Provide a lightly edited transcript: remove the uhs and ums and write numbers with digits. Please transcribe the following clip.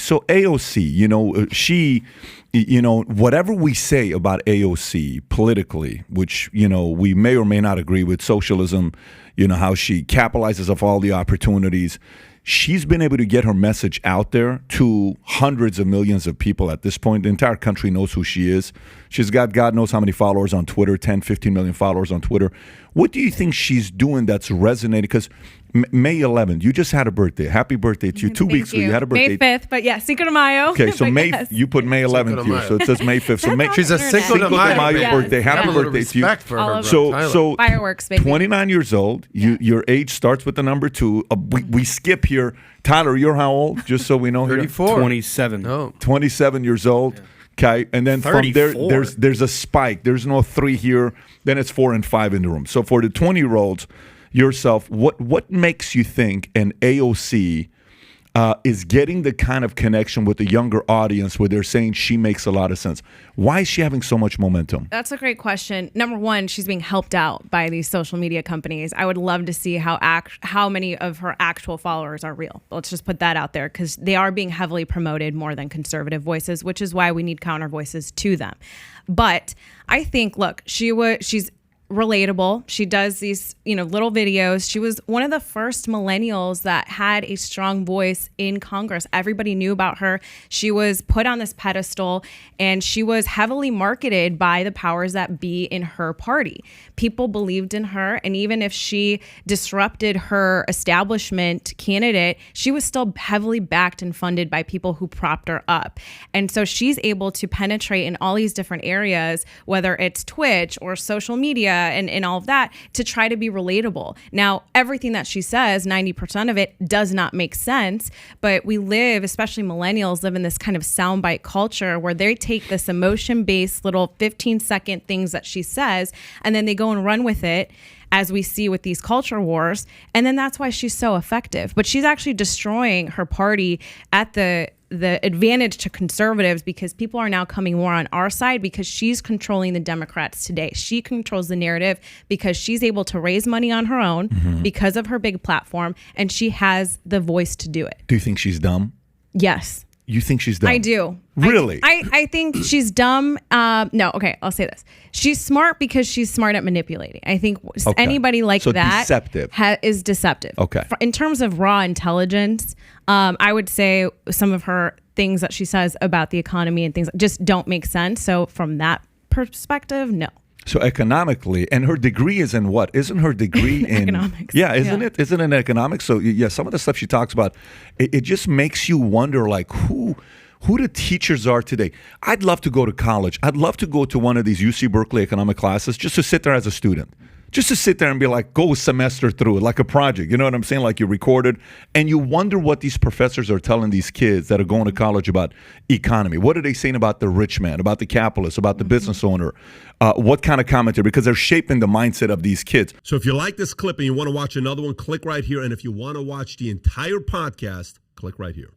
So AOC, whatever we say about AOC politically, which, we may or may not agree with socialism, how she capitalizes off all the opportunities. She's been able to get her message out there to hundreds of millions of people at this point. The entire country knows who she is. She's got God knows how many followers on Twitter, 10, 15 million followers on Twitter. What do you think she's doing that's resonating? Because May 11th, you just had a birthday. Happy birthday to you. 2 weeks ago, you had a birthday. May 5th, but yeah, Cinco de Mayo. Okay, so you put May 11th here, so it says May 5th. So She's a Cinco de Mayo birthday. Happy birthday to you. For her, so fireworks, baby. 29 years old. Your age starts with the number 2. We skip here. Tyler, you're how old? Just so we know. 34. Here. 27. No. 27 years old. Okay, and then 34. from there, there's a spike. There's no 3 here. Then it's 4 and 5 in the room. So for the 20-year-olds, yourself, what makes you think an AOC is getting the kind of connection with the younger audience where they're saying she makes a lot of sense? Why is she having so much momentum? That's a great question. Number one, she's being helped out by these social media companies. I would love to see how many of her actual followers are real. Let's just put that out there, because they are being heavily promoted more than conservative voices, which is why we need counter voices to them. But I think, look, she's relatable. She does these, little videos. She was one of the first millennials that had a strong voice in Congress. Everybody knew about her. She was put on this pedestal, and she was heavily marketed by the powers that be in her party. People believed in her, and even if she disrupted her establishment candidate, she was still heavily backed and funded by people who propped her up. And so she's able to penetrate in all these different areas, whether it's Twitch or social media and all of that, to try to be relatable. Now, everything that she says, 90% of it does not make sense, but we live, especially millennials, live in this kind of soundbite culture where they take this emotion-based little 15-second things that she says, and then they go and run with it, as we see with these culture wars. And then that's why she's so effective. But she's actually destroying her party at the advantage to conservatives, because people are now coming more on our side because she's controlling the Democrats today. She controls the narrative because she's able to raise money on her own because of her big platform, and she has the voice to do it. Do you think she's dumb? Yes. You think she's dumb? I do. Really? I think she's dumb. No, okay, I'll say this. She's smart because she's smart at manipulating. I think anybody like that deceptive. Is deceptive. Okay. In terms of raw intelligence, I would say some of her things that she says about the economy and things just don't make sense. So from that perspective, no. So economically, and her degree is in what? Isn't her degree in economics? Yeah, isn't it? Isn't it in economics? So yeah, some of the stuff she talks about, it just makes you wonder, like, who the teachers are today. I'd love to go to college. I'd love to go to one of these UC Berkeley economic classes just to sit there as a student. Just to sit there and be like, go a semester through it, like a project. You know what I'm saying? Like you recorded. And you wonder what these professors are telling these kids that are going to college about economy. What are they saying about the rich man, about the capitalist, about the business owner? What kind of commentary? Because they're shaping the mindset of these kids. So if you like this clip and you want to watch another one, click right here. And if you want to watch the entire podcast, click right here.